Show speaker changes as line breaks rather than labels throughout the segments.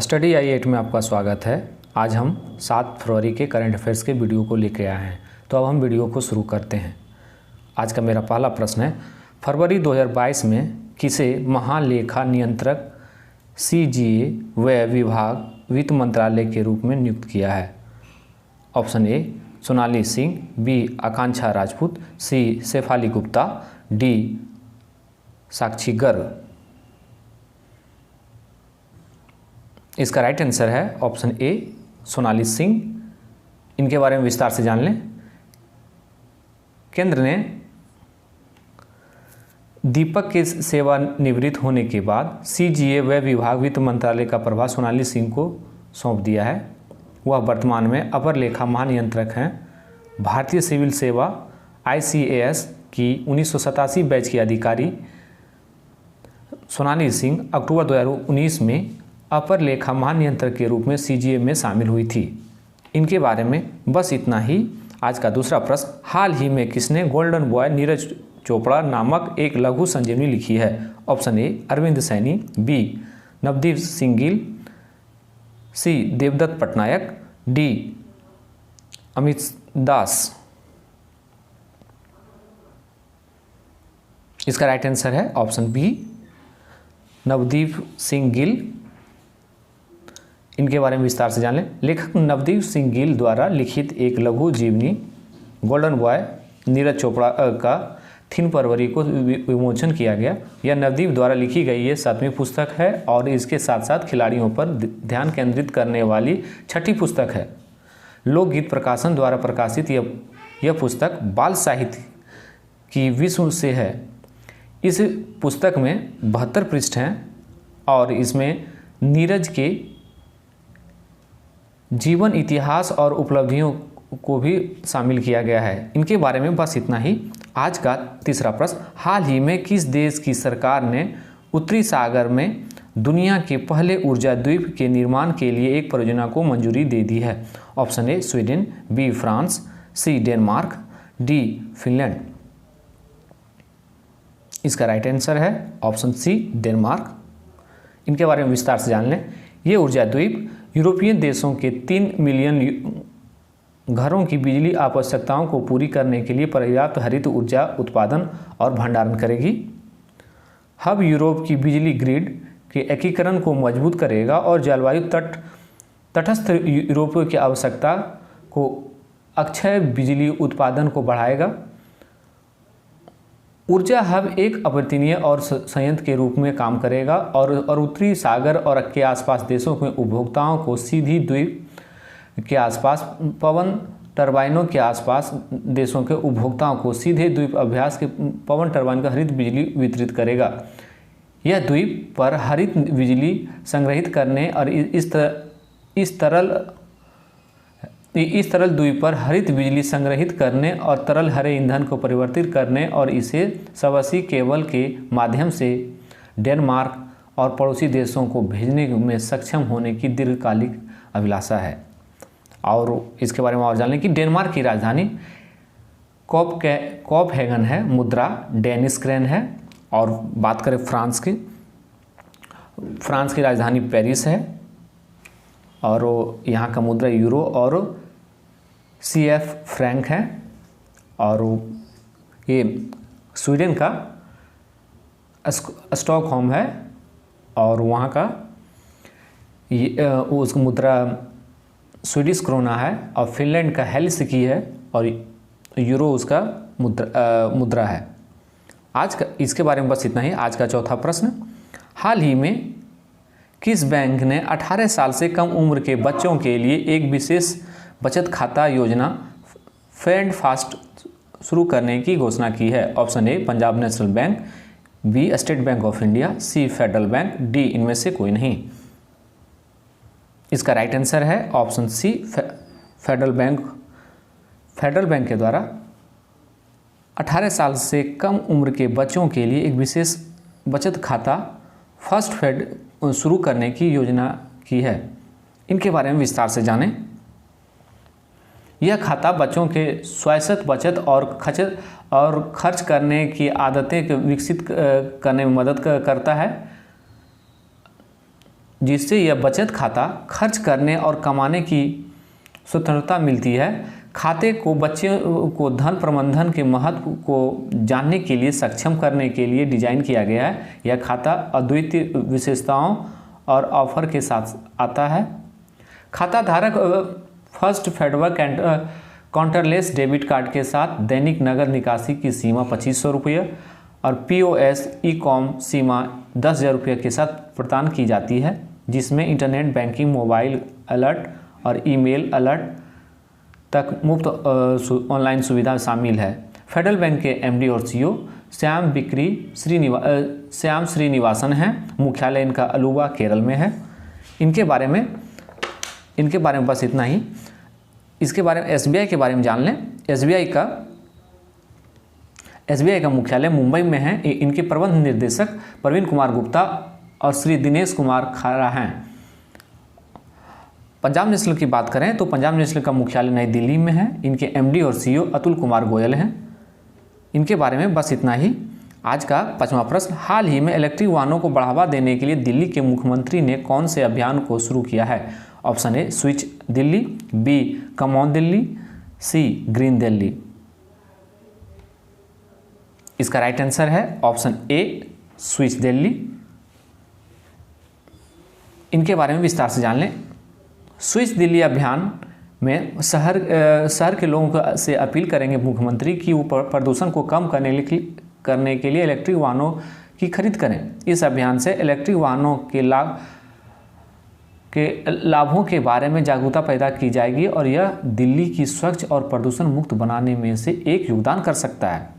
Study आई8 में आपका स्वागत है। आज हम 7 फरवरी के करंट अफेयर्स के वीडियो को लेकर आए हैं। तो अब हम वीडियो को शुरू करते हैं। आज का मेरा पहला प्रश्न है, फरवरी 2022 में किसे महालेखा नियंत्रक CGA व्यय विभाग वित्त मंत्रालय के रूप में नियुक्त किया है? Option A Sonali Singh, B Akanksha Rajput, C Shefali Gupta, D Sakshi Garg. इसका राइट आंसर है ऑप्शन ए सोनाली सिंह। इनके बारे में विस्तार से जान लें। केंद्र ने दीपक के सेवानिवृत्त होने के बाद CGA व्यय विभाग वित्त मंत्रालय का प्रभार सोनाली सिंह को सौंप दिया है। वह वर्तमान में अपर लेखा महानियंत्रक हैं। भारतीय सिविल सेवा ICAS की 1987 बैच की अधिकारी सोनाली सिंह अक्टूबर 2019 में अपर लेखा महानियंत्रक के रूप में CGA में शामिल हुई थी। इनके बारे में बस इतना ही। आज का दूसरा प्रश्न, हाल ही में किसने गोल्डन बॉय नीरज चोपड़ा नामक एक लघु संजीवनी लिखी है? Option A Arvind Saini, B Navdeep Singh Gill, C Devdutt Pattanaik, D Amit Das. इसका राइट आंसर है ऑप्शन बी नवदीप सिंह गिल। इनके बारे में विस्तार से जान लें। लेखक नवदीप सिंह गिल द्वारा लिखित एक लघु जीवनी गोल्डन बॉय नीरज चोपड़ा का 3 फरवरी को विमोचन किया गया। यह नवदीप द्वारा लिखी गई ये 7वीं पुस्तक है और इसके साथ साथ खिलाड़ियों पर ध्यान केंद्रित करने वाली 6ठी पुस्तक है। लोकगीत प्रकाशन द्वारा प्रकाशित यह पुस्तक बाल साहित्य की विश्व से है। इस पुस्तक में 72 पृष्ठ हैं और इसमें नीरज के जीवन, इतिहास और उपलब्धियों को भी शामिल किया गया है। इनके बारे में बस इतना ही। आज का तीसरा प्रश्न, हाल ही में किस देश की सरकार ने उत्तरी सागर में दुनिया के पहले ऊर्जा द्वीप के निर्माण के लिए एक परियोजना को मंजूरी दे दी है? Option A Sweden, B France, C Denmark, D Finland. इसका राइट आंसर है ऑप्शन सी डेनमार्क। इनके बारे में विस्तार से जान लें। ये ऊर्जा द्वीप यूरोपीय देशों के 3 मिलियन घरों की बिजली आवश्यकताओं को पूरी करने के लिए पर्याप्त हरित ऊर्जा उत्पादन और भंडारण करेगी। हब यूरोप की बिजली ग्रिड के एकीकरण को मजबूत करेगा और जलवायु तटस्थ यूरोप की आवश्यकता को अक्षय बिजली उत्पादन को बढ़ाएगा। ऊर्जा हब एक अपर्यावरणीय और संयंत्र के रूप में काम करेगा और उत्तरी सागर और के आसपास देशों के उपभोक्ताओं को सीधी द्वीप के आसपास पवन टरबाइनों के आसपास देशों के उपभोक्ताओं को सीधे द्वीप अभ्यास के पवन टरबाइन का हरित बिजली वितरित करेगा। यह द्वीप पर हरित बिजली संग्रहित करने और इस तरल द्वीप पर हरित बिजली संग्रहित करने और तरल हरे ईंधन को परिवर्तित करने और इसे सबसी केबल के माध्यम से डेनमार्क और पड़ोसी देशों को भेजने में सक्षम होने की दीर्घकालिक अभिलाषा है। और इसके बारे में और जान लें कि डेनमार्क की राजधानी कोपहेगन है, मुद्रा डेनिश क्रेन है। और बात करें फ्रांस की राजधानी पेरिस है और यहाँ का मुद्रा यूरो और CF फ्रैंक है। और ये स्वीडन का स्टॉकहोम है और वहाँ का उसका मुद्रा स्वीडिश क्रोना है। और फिनलैंड का हेलसिंकी है और यूरो उसका मुद्रा है। आज का इसके बारे में बस इतना ही। आज का चौथा प्रश्न, हाल ही में किस बैंक ने 18 साल से कम उम्र के बच्चों के लिए एक विशेष बचत खाता योजना फंड फास्ट शुरू करने की घोषणा की है? Option A Punjab National Bank, B State Bank of India, C Federal Bank, D इनमें से कोई नहीं। इसका राइट आंसर है option C Federal Bank. Federal Bank के द्वारा 18 साल से कम उम्र के बच्चों के लिए एक विशेष बचत खाता फर्स्ट फेड शुरू करने की योजना की है। इनके बारे में विस्तार से जानें। यह खाता बच्चों के स्वायत्त बचत और खर्च करने की आदतें विकसित करने में मदद करता है। जिससे यह बचत खाता खर्च करने और कमाने की स्वतंत्रता मिलती है। खाते को बच्चे को धन प्रबंधन के महत्व को जानने के लिए सक्षम करने के लिए डिजाइन किया गया है। यह खाता अद्वितीय विशेषताओं और ऑफर के साथ आता है। खाता धारक फर्स्ट फेडरल काउंटरलेस डेबिट कार्ड के साथ दैनिक नगद निकासी की सीमा 2500 रुपये और POS ई-कॉम सीमा 10,000 रुपये के साथ प्रदान की जाती है, जिसमें इंटरनेट बैंकिंग, मोबाइल अलर्ट और ईमेल अलर्ट तक मुफ्त ऑनलाइन सुविधा शामिल है। फेडरल बैंक के MD और CEO श्याम श्रीनिवासन हैं। मुख्यालय इनका अलुवा, केरल में है। इनके बारे में बस इतना ही। इसके बारे में SBI के बारे में जान लें। SBI का मुख्यालय मुंबई में है। इनके प्रबंध निर्देशक प्रवीण कुमार गुप्ता और श्री दिनेश कुमार खारा हैं। पंजाब नेशनल की बात करें तो पंजाब नेशनल का मुख्यालय नई दिल्ली में है। इनके MD और CEO अतुल कुमार गोयल हैं। इनके बारे में बस इतना ही। आज का 5वां प्रश्न, हाल ही में इलेक्ट्रिक वाहनों को बढ़ावा देने के लिए दिल्ली के मुख्यमंत्री ने कौन से अभियान को शुरू किया है? Option A switch Delhi, B come on Delhi, C green Delhi. इसका राइट आंसर है ऑप्शन ए स्विच दिल्ली। इनके बारे में विस्तार से जान लें। स्विच दिल्ली अभियान में शहर के लोगों से अपील करेंगे मुख्यमंत्री कि वो प्रदूषण को कम करने के लिए इलेक्ट्रिक वाहनों की खरीद करें। इस अभियान से इलेक्ट्रिक वाहनों के लाभों के बारे में जागरूकता पैदा की जाएगी और यह दिल्ली की स्वच्छ और प्रदूषण मुक्त बनाने में से एक योगदान कर सकता है।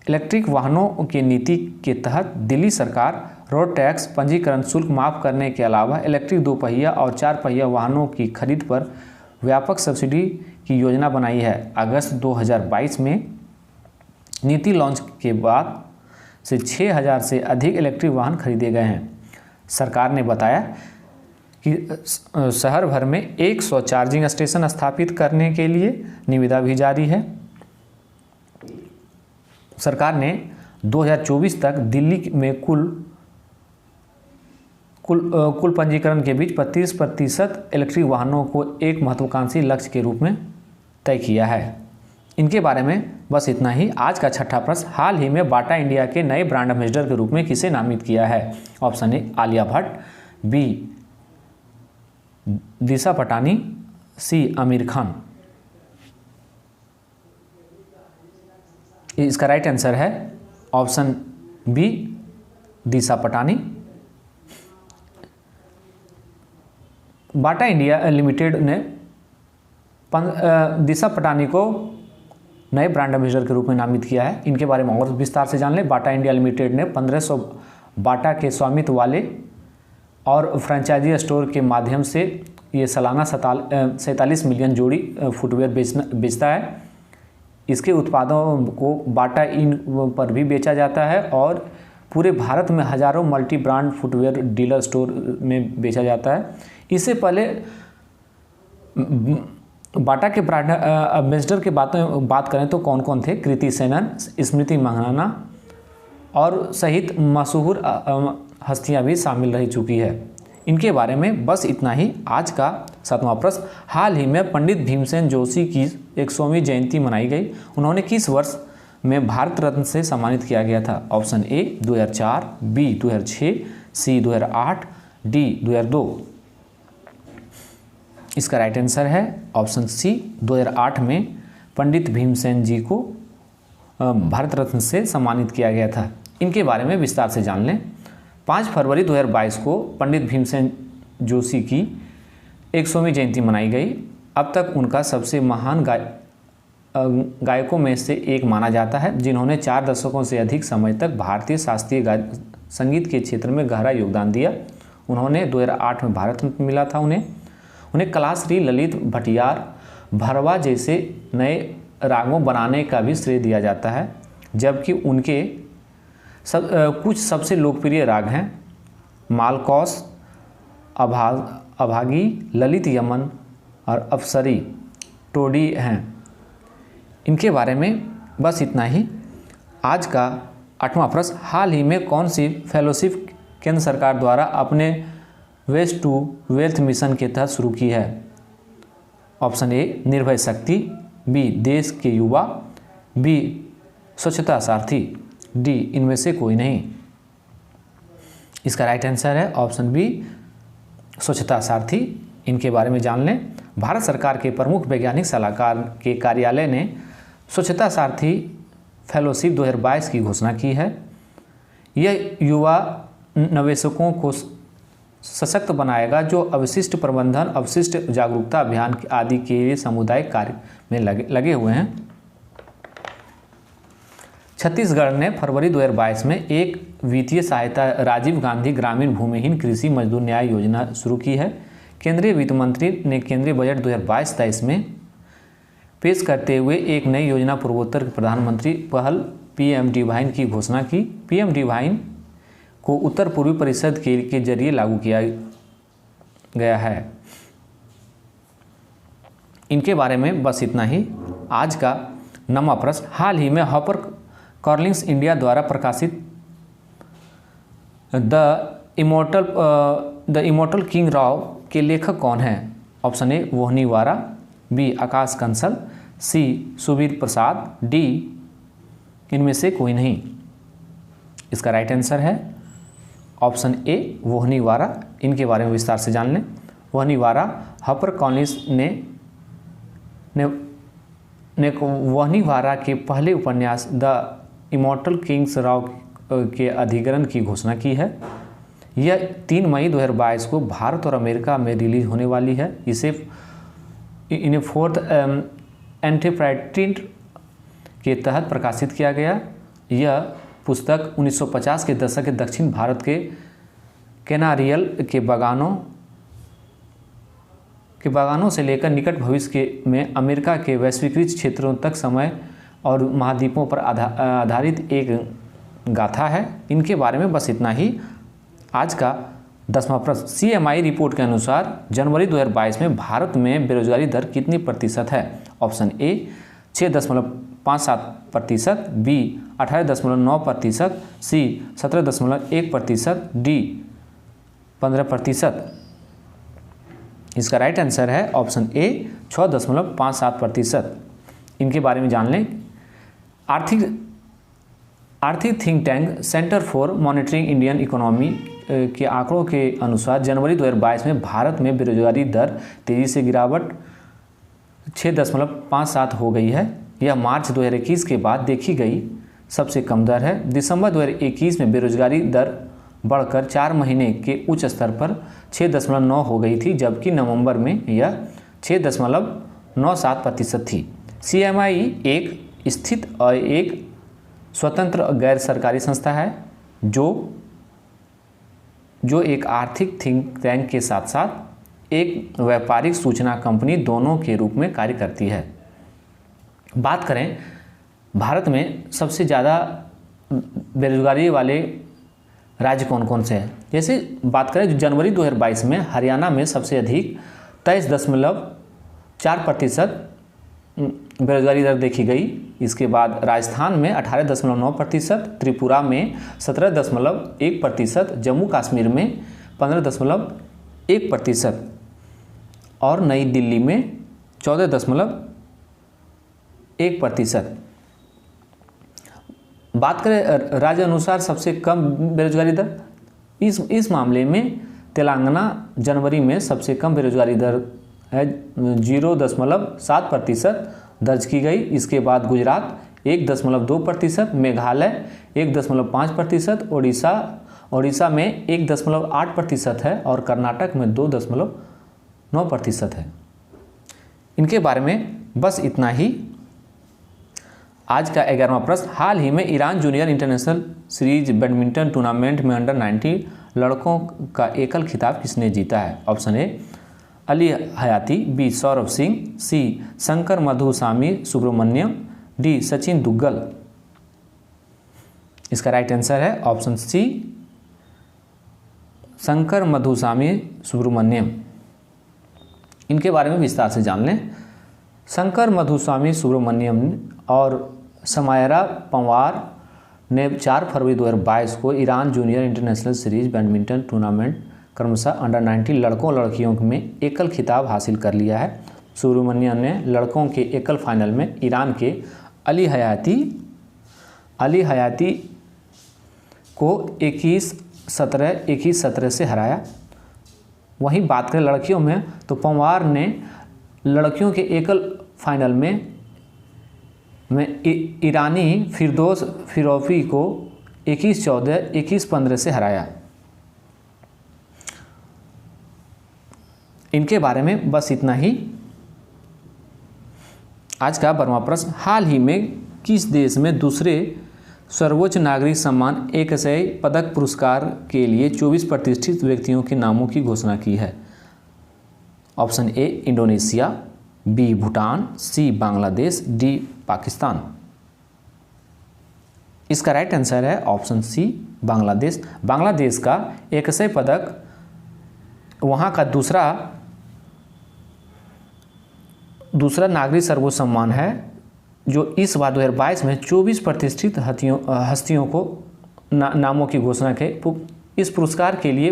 इलेक्ट्रिक वाहनों के नीति के तहत दिल्ली सरकार रोड टैक्स पंजीकरण शुल्क माफ़ करने के अलावा इलेक्ट्रिक 2 पहिया और 4 पहिया वाहनों की खरीद पर व्यापक सब्सिडी की योजना बनाई है। अगस्त 2022 में नीति लॉन्च के बाद से 6,000 से अधिक इलेक्ट्रिक वाहन खरीदे गए हैं। सरकार ने बताया कि शहर भर में 100 चार्जिंग स्टेशन स्थापित करने के लिए निविदा भी जारी है। सरकार ने 2024 तक दिल्ली में कुल पंजीकरण के बीच 35% इलेक्ट्रिक वाहनों को एक महत्वाकांक्षी लक्ष्य के रूप में तय किया है। इनके बारे में बस इतना ही। आज का 6ठा प्रश्न, हाल ही में बाटा इंडिया के नए ब्रांड एम्बेसडर के रूप में किसे नामित किया है? ऑप्शन ए आलिया भट्ट, B दिशा पटानी, C आमिर खान। इसका राइट आंसर है ऑप्शन B दिशा पटानी। बाटा इंडिया लिमिटेड ने दिशा पटानी को नए ब्रांड एम्बेसडर के रूप में नामित किया है। इनके बारे में और विस्तार से जान लें। बाटा इंडिया लिमिटेड ने 1500 बाटा के स्वामित्व वाले और फ्रेंचाइजी स्टोर के माध्यम से ये सालाना 47 मिलियन जोड़ी फुटवेयर बेचता है। इसके उत्पादों को बाटा इन पर भी बेचा जाता है और पूरे भारत में हजारों multi brand footwear dealer store में बेचा जाता है। इससे पहले बाटा के ब्रांड एम्बेसडर के बात करें तो कौन कौन थे? कृति सेनन, स्मृति मंधाना और सहित मशहूर हस्तियां भी शामिल रह चुकी है। इनके बारे में बस इतना ही। आज का 7वां प्रश्न, हाल ही में पंडित भीमसेन जोशी की 100वीं जयंती मनाई गई। उन्होंने किस वर्ष में भारत रत्न से सम्मानित किया गया था? Option A 2004, B 2006, C 2008, D 2002। इसका राइट आंसर है ऑप्शन C 2008 में पंडित भीमसेन जी को भारत रत्न से सम्मानित किया गया था। इनके बारे में विस्तार से जान लें। 5 फरवरी 2022 को पंडित भीमसेन जोशी की 100वीं जयंती मनाई गई। अब तक उनका सबसे महान गायकों में से एक माना जाता है, जिन्होंने 4 दशकों से अधिक समय तक भारतीय शास्त्रीय संगीत के क्षेत्र में गहरा योगदान दिया। उन्होंने 2008 में भारत रत्न मिला था। उन्हें कलाश्री, ललित, भटियार, भरवा जैसे नए रागों बनाने का भी श्रेय दिया जाता है, जबकि उनके कुछ सबसे लोकप्रिय राग हैं मालकौस, अभागी, ललित यमन और अफसरी टोडी हैं। इनके बारे में बस इतना ही। आज का 8वां प्रश्न, हाल ही में कौन सी फेलोशिप केंद्र सरकार द्वारा अपने वेस्ट टू वेल्थ मिशन के तहत शुरू की है? ऑप्शन ए निर्भय शक्ति, बी देश के युवा, बी स्वच्छता सारथी, डी इनमें से कोई नहीं। इसका राइट आंसर है ऑप्शन बी स्वच्छता सारथी। इनके बारे में जान लें। भारत सरकार के प्रमुख वैज्ञानिक सलाहकार के कार्यालय ने स्वच्छता सारथी फेलोशिप 2022 की घोषणा की है। यह युवा निवेशकों को सशक्त बनाएगा जो अवशिष्ट प्रबंधन, अवशिष्ट जागरूकता अभियान आदि के लिए सामुदायिक कार्य में लगे हुए हैं। छत्तीसगढ़ ने फरवरी 2022 में एक वित्तीय सहायता राजीव गांधी ग्रामीण भूमिहीन कृषि मजदूर न्याय योजना शुरू की है। केंद्रीय वित्त मंत्री ने केंद्रीय बजट 2022-23 में पेश करते हुए एक नई योजना पूर्वोत्तर प्रधानमंत्री पहल पीएमडीवाई की घोषणा की। पीएमडीवाई को उत्तर पूर्वी परिषद के जरिए लागू किया गया है। इनके बारे में बस इतना ही। आज का 9वां प्रश्न, हाल ही में हार्पर कॉलिंस इंडिया द्वारा प्रकाशित द इमॉर्टल किंग राव के लेखक कौन हैं? ऑप्शन ए मोहनी वारा, बी आकाश कंसल, सी सुबीर प्रसाद, डी इनमें से कोई नहीं। इसका राइट आंसर है ऑप्शन ए मोहनी वारा। इनके बारे में विस्तार से जान लें। मोहनी वारा हार्पर कॉलिंस ने मोहनी वारा के पहले उपन्यास द इमॉर्टल किंग्स राव के अधिग्रहण की घोषणा की है। यह 3 मई 2022 को भारत और अमेरिका में रिलीज होने वाली है। इन्हें 4th एंटीप्राइटिंट के तहत प्रकाशित किया गया। यह पुस्तक 1950 के दशक के दक्षिण भारत के कैनारियल के बागानों से लेकर निकट भविष्य में अमेरिका के वैश्वीकृत क्षेत्रों तक समय और महाद्वीपों पर आधारित एक गाथा है। इनके बारे में बस इतना ही। आज का 10वां प्रश्न, CMI रिपोर्ट के अनुसार जनवरी 2022 में भारत में बेरोजगारी दर कितनी प्रतिशत है? Option A 6.57%, B 18.9%, C 17.1%, D 15%। इसका राइट आंसर है ऑप्शन ए 6.57%। इनके बारे में जान लें। आर्थिक think tank Centre for Monitoring Indian Economy के आंकड़ों के अनुसार जनवरी 2022 में भारत में बेरोजगारी दर तेज़ी से गिरावट 6.57 हो गई है। यह मार्च 2021 के बाद देखी गई सबसे कम दर है। दिसंबर 2021 में बेरोजगारी दर बढ़कर 4 महीने के उच्च स्तर पर 6.9 हो गई थी, जबकि नवंबर में यह 6.97% थी। CMI एक स्थित और एक स्वतंत्र गैर सरकारी संस्था है जो एक आर्थिक थिंक टैंक के साथ साथ एक व्यापारिक सूचना कंपनी दोनों के रूप में कार्य करती है। बात करें भारत में सबसे ज़्यादा बेरोजगारी वाले राज्य कौन कौन से हैं, जैसे बात करें जनवरी 2022 में हरियाणा में सबसे अधिक 23.4% बेरोजगारी दर देखी गई। इसके बाद राजस्थान में 18.9%, त्रिपुरा में 17.1%, जम्मू कश्मीर में 15.1% और नई दिल्ली में 14.1%। बात करें राज्य अनुसार सबसे कम बेरोजगारी दर, इस मामले में तेलंगाना जनवरी में सबसे कम बेरोजगारी दर है 0.7% दर्ज की गई। इसके बाद गुजरात 1.2%, मेघालय 1.5%, ओडिशा में 1.8% है और कर्नाटक में 2.9% है। इनके बारे में बस इतना ही। आज का 11वां प्रश्न, हाल ही में Iran junior international series badminton tournament में अंडर 19 लड़कों का एकल खिताब किसने जीता है? ऑप्शन ए अली हयाती, बी सौरभ सिंह, सी शंकर मधुसामी सुब्रमण्यम, डी सचिन दुग्गल। इसका राइट आंसर है ऑप्शन सी शंकर मधुसामी सुब्रमण्यम। इनके बारे में विस्तार से जान लें। शंकर मधुस्वामी सुब्रमण्यम और समायरा पंवार ने 4 फरवरी 2022 को Iran junior international series badminton tournament क्रमशः अंडर 19 लड़कों लड़कियों में एकल खिताब हासिल कर लिया है। सुब्रमण्यम ने लड़कों के एकल फाइनल में ईरान के अली हयाती को 21-17, 21-17 से हराया। वहीं बात करें लड़कियों में तो पंवार ने लड़कियों के एकल फाइनल में ईरानी फिरदौस फिरोफी को 21-14, 21-15 से हराया। इनके बारे में बस इतना ही। आज का 12वां प्रश्न, हाल ही में किस देश में दूसरे सर्वोच्च नागरिक सम्मान एकसई पदक पुरस्कार के लिए 24 प्रतिष्ठित व्यक्तियों के नामों की घोषणा की है? Option A Indonesia, B Bhutan, C Bangladesh, D Pakistan. इसका राइट आंसर है ऑप्शन सी बांग्लादेश। बांग्लादेश का एकसई पदक वहाँ का दूसरा नागरिक सर्वोच्च सम्मान है, जो इस बार 2022 में 24 प्रतिष्ठित हस्तियों को नामों की घोषणा की। इस पुरस्कार के लिए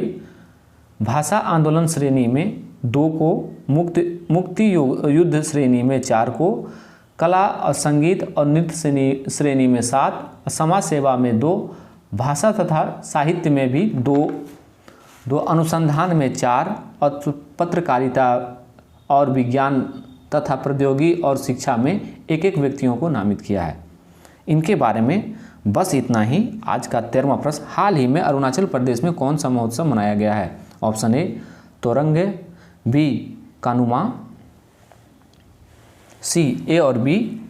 भाषा आंदोलन श्रेणी में 2 को, मुक्ति युद्ध श्रेणी में 4 को, कला और संगीत और नृत्य श्रेणी में 7, समाज सेवा में 2, भाषा तथा साहित्य में भी 2, अनुसंधान में 4 और पत्रकारिता और विज्ञान तथा प्रौद्योगिकी और शिक्षा में 1-1 व्यक्तियों को नामित किया है। इनके बारे में बस इतना ही। आज का 13वां प्रश्न, हाल ही में अरुणाचल प्रदेश में कौन सा महोत्सव मनाया गया है? ऑप्शन ए तोरंगे, बी कानुमा, सी ए और बी,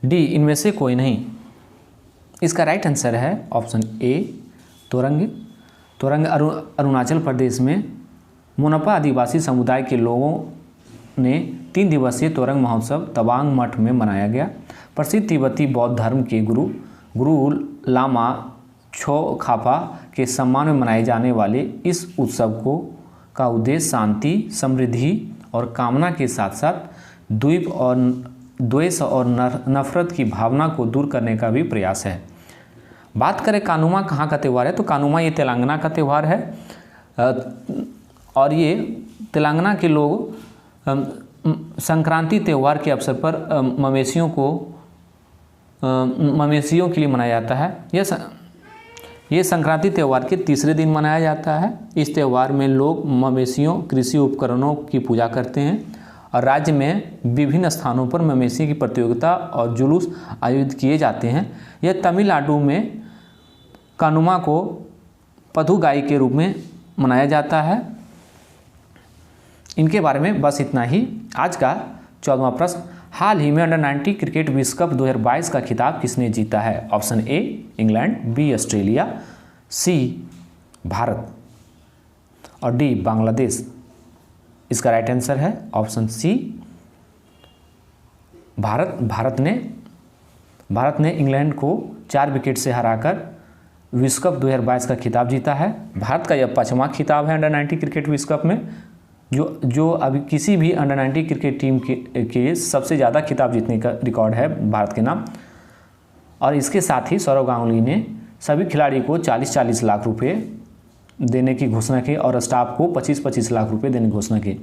डी इनमें से कोई नहीं। इसका राइट आंसर है ऑप्शन ए तोरंग। अरुणाचल प्रदेश में मोनपा आदिवासी समुदाय के लोगों ने 3 दिवसीय तोरंग महोत्सव तवांग मठ में मनाया गया। प्रसिद्ध तिब्बती बौद्ध धर्म के गुरु लामा छोखापा के सम्मान में मनाए जाने वाले इस उत्सव का उद्देश्य शांति, समृद्धि और कामना के साथ साथ द्वेष और नफरत की भावना को दूर करने का भी प्रयास है। बात करें कानुमा कहाँ का त्यौहार है, तो कानुमा ये तेलंगाना का त्यौहार है और ये तेलंगाना के लोग संक्रांति त्यौहार के अवसर पर मवेशियों के लिए मनाया जाता है। ये संक्रांति त्यौहार के तीसरे दिन मनाया जाता है। इस त्यौहार में लोग मवेशियों, कृषि उपकरणों की पूजा करते हैं और राज्य में विभिन्न स्थानों पर मवेशी की प्रतियोगिता और जुलूस आयोजित किए जाते हैं। यह तमिलनाडु में कानुमा को पथुगाई के रूप में मनाया जाता है। इनके बारे में बस इतना ही। आज का 14वां प्रश्न, हाल ही में अंडर 19 क्रिकेट विश्व कप 2022 का खिताब किसने जीता है? Option A England, B Australia, C Bharat और डी बांग्लादेश। इसका राइट आंसर है ऑप्शन सी भारत। भारत ने इंग्लैंड को 4 विकेट से हराकर विश्व कप 2022 का खिताब जीता है। भारत का यह 5वां खिताब है अंडर 19 क्रिकेट विश्व कप में, जो अभी किसी भी अंडर 19 क्रिकेट टीम के सबसे ज़्यादा खिताब जीतने का रिकॉर्ड है भारत के नाम। और इसके साथ ही सौरव गांगुली ने सभी खिलाड़ी को 40-40 लाख रुपए देने की घोषणा की और स्टाफ को 25-25 लाख रुपए देने की घोषणा की।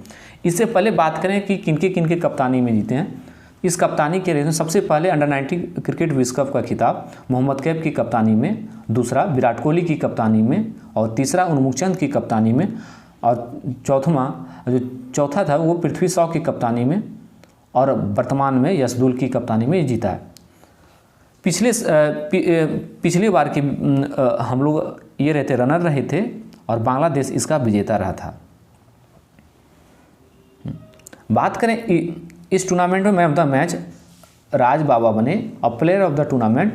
इससे पहले बात करें कि किनके कप्तानी में जीते हैं। इस कप्तानी के रेस में सबसे पहले अंडर 19 क्रिकेट विश्व कप का खिताब मोहम्मद कैफ की कप्तानी में, दूसरा विराट कोहली की कप्तानी में और तीसरा उन्मुख चंद की कप्तानी में और चौथा था वो पृथ्वी शॉ की कप्तानी में और वर्तमान में यशदुल की कप्तानी में जीता है। पिछली बार की हम लोग ये रनर रहे थे और बांग्लादेश इसका विजेता रहा था। बात करें इस टूर्नामेंट में मैन ऑफ द मैच राज बाबा बने और प्लेयर ऑफ द टूर्नामेंट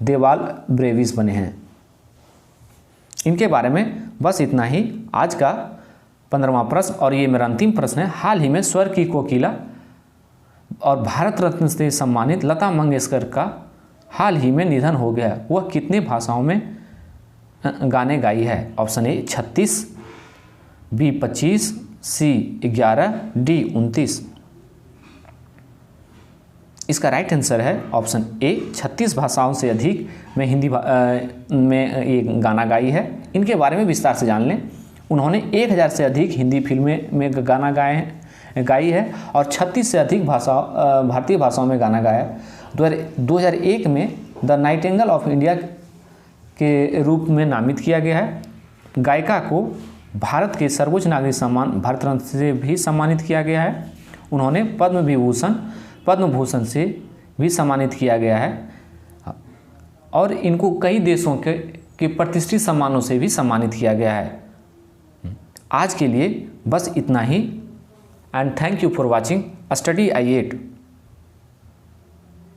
देवाल ब्रेविस बने हैं। इनके बारे में बस इतना ही। आज का 15वां प्रश्न और ये मेरा अंतिम प्रश्न है, हाल ही में स्वर की कोकिला और भारत रत्न से सम्मानित लता मंगेशकर का हाल ही में निधन हो गया। वह कितने भाषाओं में गाने गाई है? Option A 36, B 25, C 11, D 29। इसका राइट आंसर है ऑप्शन ए, 36 भाषाओं से अधिक में में ये गाना गाई है। इनके बारे में विस्तार से जान लें। उन्होंने 1000 से अधिक हिंदी फिल्में में गाना गाई है और 36 से अधिक भारतीय भाषाओं में गाना गाया। 2001 में द नाइटिंगेल ऑफ इंडिया के रूप में नामित किया गया है। गायिका को भारत के सर्वोच्च नागरिक सम्मान भारत रत्न से भी सम्मानित किया गया है। उन्होंने पद्म भूषण से भी सम्मानित किया गया है और इनको कई देशों के प्रतिष्ठित सम्मानों से भी सम्मानित किया गया है। आज के लिए बस इतना ही and thank you for watching Study I 8।